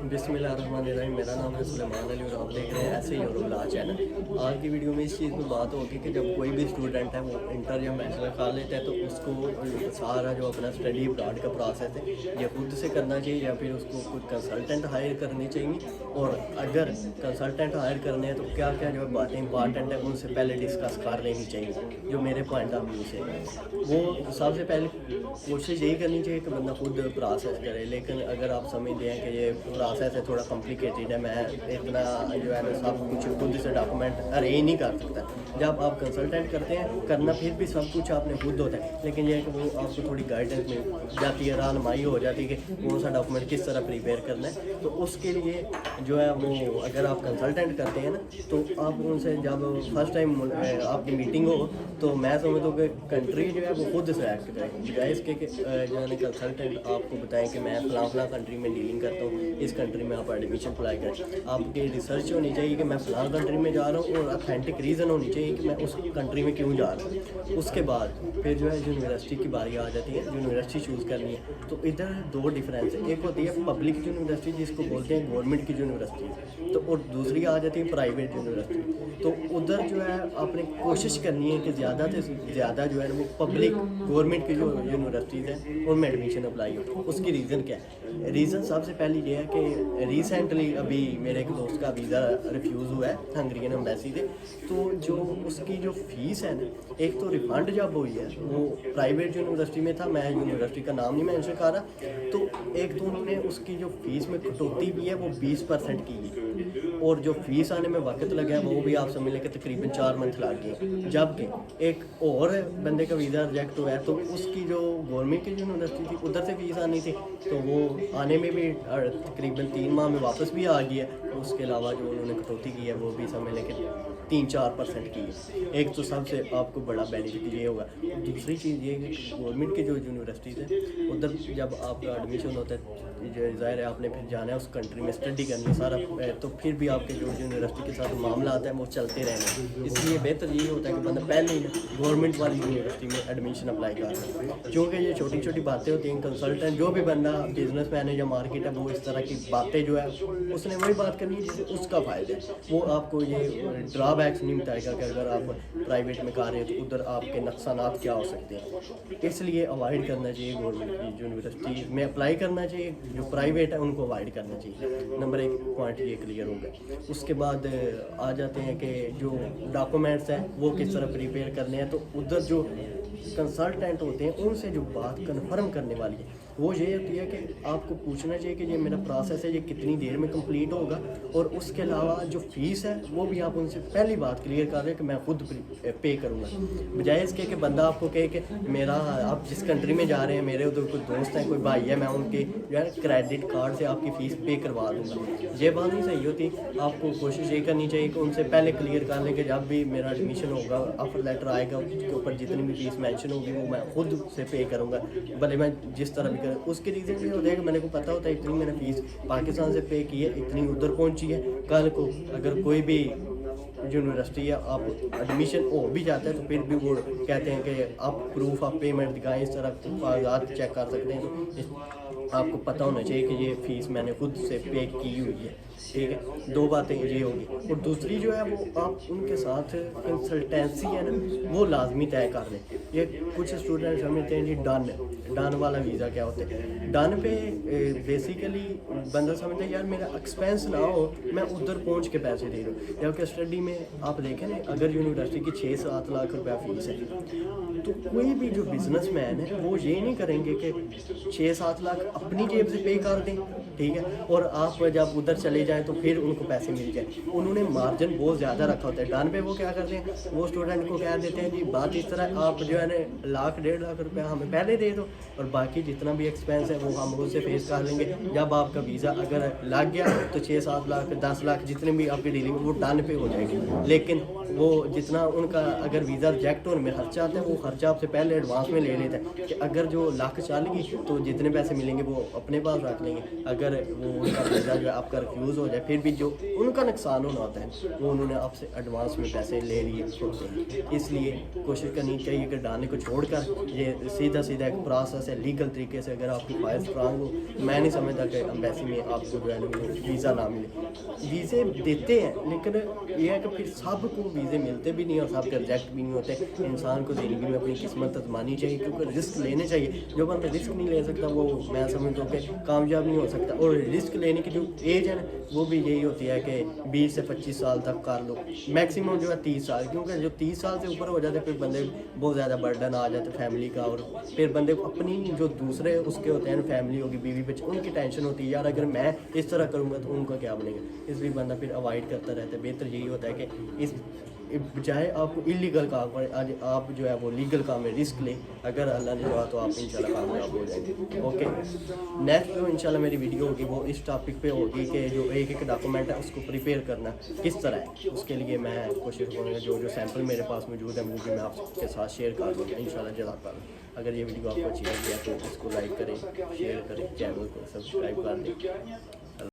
बिस्मिल्लाहिर्रहमानिर्रहीम। मेरा नाम है सुलेमान अली और आप देख रहे हैं ऐसे ही और ब्ला चैनल। आज की वीडियो में इस चीज़ पर बात होगी कि जब कोई भी स्टूडेंट है वो इंटर या बैचलर कर लेता है तो उसको सारा जो अपना स्टडी अब्रॉड का प्रोसेस है ये खुद से करना चाहिए या फिर उसको कोई कंसल्टेंट हायर करनी चाहिए। और अगर कंसल्टेंट हायर करने हैं तो क्या क्या जो बातें इंपॉर्टेंट है उनसे पहले डिस्कस कर लेनी चाहिए। जो मेरे पॉइंट ऑफ व्यू से वो सबसे पहले कोशिश यही करनी चाहिए कि बंदा खुद प्रोसेस करे। लेकिन अगर आप समझते हैं कि ये प्रोसेस है थोड़ा कॉम्प्लिकेटेड है, मैं इतना जो है ना सब कुछ खुद से डॉक्यूमेंट अरेंज नहीं कर सकता, जब आप कंसल्टेंट करते हैं करना फिर भी सब कुछ आपने खुद होता है। लेकिन ये कि वो आपको थोड़ी गाइडेंस मिल जाती है, रहनुमाई हो जाती है कि कौन सा डॉक्यूमेंट किस तरह प्रिपेयर करना है। तो उसके लिए जो है वो अगर आप कंसल्टेंट करते हैं ना तो आप उनसे जब फर्स्ट टाइम आपकी मीटिंग हो तो मैं समझता हूँ कि कंट्री जो है वो खुद सेलेक्ट करें, बजाय इसके कि जो है कंसल्टेंट आपको बताएं कि मैं फलां कंट्री में डीलिंग करता हूँ, इस कंट्री में आप एडमिशन अप्लाई करें। आपकी रिसर्च होनी चाहिए कि मैं फलां कंट्री में जा रहा हूँ और अथेंटिक रीज़न होनी चाहिए कि मैं उस कंट्री में क्यों जा रहा हूँ। उसके बाद फिर जो है यूनिवर्सिटी की बारी आ जाती है, यूनिवर्सिटी चूज़ करनी है। तो इधर दो डिफरेंस है, एक होती है पब्लिक यूनिवर्सिटी जिसको बोलते हैं गवर्नमेंट की यूनिवर्सिटी, तो और दूसरी आ जाती है प्राइवेट यूनिवर्सिटी। तो उधर जो है आपने कोशिश करनी है कि ज़्यादा से ज़्यादा जो है वो पब्लिक गवर्नमेंट की जो यूनिवर्सिटीज़ हैं उनमें एडमिशन अप्लाई हो। उसकी रीज़न क्या है? रीज़न सबसे पहली ये है कि रिसेंटली अभी मेरे एक दोस्त का वीज़ा रिफ्यूज़ हुआ है हंगरियन एम्बेसी से। तो जो उसकी जो फ़ीस है ना, एक तो रिफ़ंड जब हुई है वो प्राइवेट यूनिवर्सिटी में था, मैं यूनिवर्सिटी का नाम नहीं मेंशन कर रहा, तो एक तो उन्होंने उसकी जो फ़ीस में कटौती भी है वो 20% की है और जो फ़ीस आने में वक्त लगा है वो भी आप समझ लें कि तकरीबन 4 मंथ लग गए। जबकि एक और बंदे का वीज़ा रिजेक्ट हुआ है तो उसकी जो गवर्नमेंट की यूनिवर्सिटी थी उधर से फ़ीस आनी थी तो वो आने में भी तकरीबन 3 माह में वापस भी आ गई है। उसके अलावा जो उन्होंने कटौती की है वो भी समझ लें कि 3-4% की है। एक तो सबसे आपको बड़ा बेनिफिट ये होगा। दूसरी चीज़ ये है कि गवर्नमेंट की जो यूनिवर्सिटीज़ है उधर जब आपका एडमिशन होता है ज़ाहिर है आपने फिर जाना है उस कंट्री में स्टडी करनी है सारा, तो फिर भी आपके जो यूनिवर्सिटी के साथ मामला आता है वो चलते रहना। इसलिए बेहतर यही होता है कि बंदा पहले ही गवर्नमेंट वाली यूनिवर्सिटी में एडमिशन अप्लाई कर रहा है, क्योंकि ये छोटी छोटी बातें होती हैं। कंसल्टेंट जो भी बंदा बिजनेस मैन है या मार्केट है वो इस तरह की बातें जो है उसने वही बात करनी है जिससे उसका फ़ायदा है। वो आपको ये ड्रॉबैक्स नहीं बताएगा कि अगर आप प्राइवेट में कर रहे हो तो उधर आपके नुकसानात क्या हो सकते हैं। इसलिए अवॉइड करना चाहिए गवर्नमेंट की यूनिवर्सिटी में अप्लाई करना चाहिए, जो प्राइवेट है उनको अवॉइड करना चाहिए। नंबर 1 पॉइंट ये क्लियर हो गया। उसके बाद आ जाते हैं कि जो डॉक्यूमेंट्स हैं वो किस तरह प्रिपेयर करने हैं। तो उधर जो कंसल्टेंट होते हैं उनसे जो बात कन्फर्म करने वाली है वो ये होती है कि आपको पूछना चाहिए कि ये मेरा प्रोसेस है ये कितनी देर में कंप्लीट होगा। और उसके अलावा जो फ़ीस है वो भी आप उनसे पहली बात क्लियर कर रहे हैं कि मैं खुद पे करूँगा, बजाय इसके कि बंदा आपको कहे कि मेरा आप जिस कंट्री में जा रहे हैं मेरे उधर कोई दोस्त हैं कोई भाई है मैं उनके जो है क्रेडिट कार्ड से आपकी फ़ीस पे करवा दूँगा। ये बात नहीं सही होती। आपको कोशिश ये करनी चाहिए कि उनसे पहले क्लियर कर लें कि जब भी मेरा एडमिशन होगा ऑफर लेटर आएगा उसके ऊपर जितनी भी फ़ीस मेंशन होगी वो मैं खुद से पे करूँगा, भले मैं जिस तरह भी करूँ। उसके रीज़न ये होता है कि मैंने को पता होता है इतनी मैंने फ़ीस पाकिस्तान से पे की है, इतनी उधर पहुँची है। कल को अगर कोई भी यूनिवर्सिटी या आप एडमिशन हो भी जाता है तो फिर भी वो कहते हैं कि आप प्रूफ ऑफ पेमेंट दिखाएं, इस तरह कागजात चेक कर सकते हैं। तो आपको पता होना चाहिए कि ये फ़ीस मैंने खुद से पे की हुई है, ठीक है। 2 बातें ये होगी। और दूसरी जो है वो आप उनके साथ कंसल्टेंसी है ना वो लाजमी तय कर लें। ये कुछ स्टूडेंट समझते हैं जी डन वाला वीज़ा क्या होता है। डन पे बेसिकली बंदा समझता है यार मेरा एक्सपेंस ना हो मैं उधर पहुंच के पैसे दे दूँ। जबकि स्टडी में आप देखें ना अगर यूनिवर्सिटी की 6-7 लाख रुपया फ़ीस है तो कोई भी जो बिजनेसमैन है वो ये नहीं करेंगे कि 6-7 लाख अपनी जेब से पे कर दें, ठीक है, और आप जब उधर चले जाएं तो फिर उनको पैसे मिल जाए। उन्होंने मार्जिन बहुत ज़्यादा रखा होता है। डन पे वो क्या करते हैं वो स्टूडेंट को कह देते हैं जी बात इस तरह आप जो है ना 1-1.5 लाख रुपया हमें पहले दे दो और बाकी जितना भी एक्सपेंस है वो हम उससे फेस कर लेंगे। जब आपका वीज़ा अगर लग गया तो 6-7 लाख 10 लाख जितने भी आपकी डीलिंग वो डन पे हो जाएगी। लेकिन वो जितना उनका अगर वीज़ा रिजेक्ट होने में खर्चा आता है वो खर्चा आपसे पहले एडवांस में ले लेता है कि अगर जो लाख चल गई तो जितने पैसे मिलेंगे वो अपने पास रख लेंगे, अगर वो उनका वीज़ा जो है आपका रिफ्यूज़ हो जाए फिर भी जो उनका नुकसान होना होता है वो उन्होंने आपसे एडवांस में पैसे ले लिए होते हैं। इसलिए कोशिश करनी चाहिए कि डालने को छोड़कर ये सीधा सीधा एक प्रोसेस है लीगल तरीके से, अगर आपकी फाइल स्ट्रांग हो मैं नहीं समझता कि एम्बेसी में आपको जो है वीज़ा ना मिले। वीज़े देते हैं लेकिन ये है कि फिर सबको वीज़े मिलते भी नहीं और सबके रिजेक्ट भी नहीं होते। इंसान को ज़िंदगी में अपनी किस्मत आजमानी चाहिए क्योंकि रिस्क लेने चाहिए। जो बंदा रिस्क नहीं ले सकता वो मैं समझता हूँ कि कामयाब नहीं हो सकता। और रिस्क लेने की जो एज है ना वो भी यही होती है कि 20 से 25 साल तक कर लो, मैक्सिमम जो है 30 साल, क्योंकि जो 30 साल से ऊपर हो जाते फिर बंदे बहुत ज़्यादा बर्डन आ जाते फैमिली का, और फिर बंदे को अपनी जो दूसरे उसके होते हैं फैमिली होगी बीवी बच्चे उनकी टेंशन होती है, यार अगर मैं इस तरह करूँगा तो उनका क्या बनेगा। इसलिए बंदा फिर अवॉइड करता रहता है। बेहतर यही होता है कि इस बजाय आपको इलीगल काम करें, आज आप जो है वो लीगल काम में रिस्क लें, अगर अल्लाह ने चाहा तो आप इंशाल्लाह कामयाब हो जाएंगे। ओके, नेक्स्ट जो इंशाल्लाह मेरी वीडियो होगी वो इस टॉपिक पे होगी कि जो एक एक डॉक्यूमेंट है उसको प्रिपेयर करना किस तरह है। उसके लिए मैं कोशिश करूँगा जो जो सैंपल मेरे पास मौजूद है वो भी मैं आपके साथ शेयर कर दूँगा इंशाल्लाह जज़ाकल्लाह। अगर ये वीडियो आपको अच्छी लगी है तो इसको लाइक करें, शेयर करें, चैनल को सब्सक्राइब कर दें।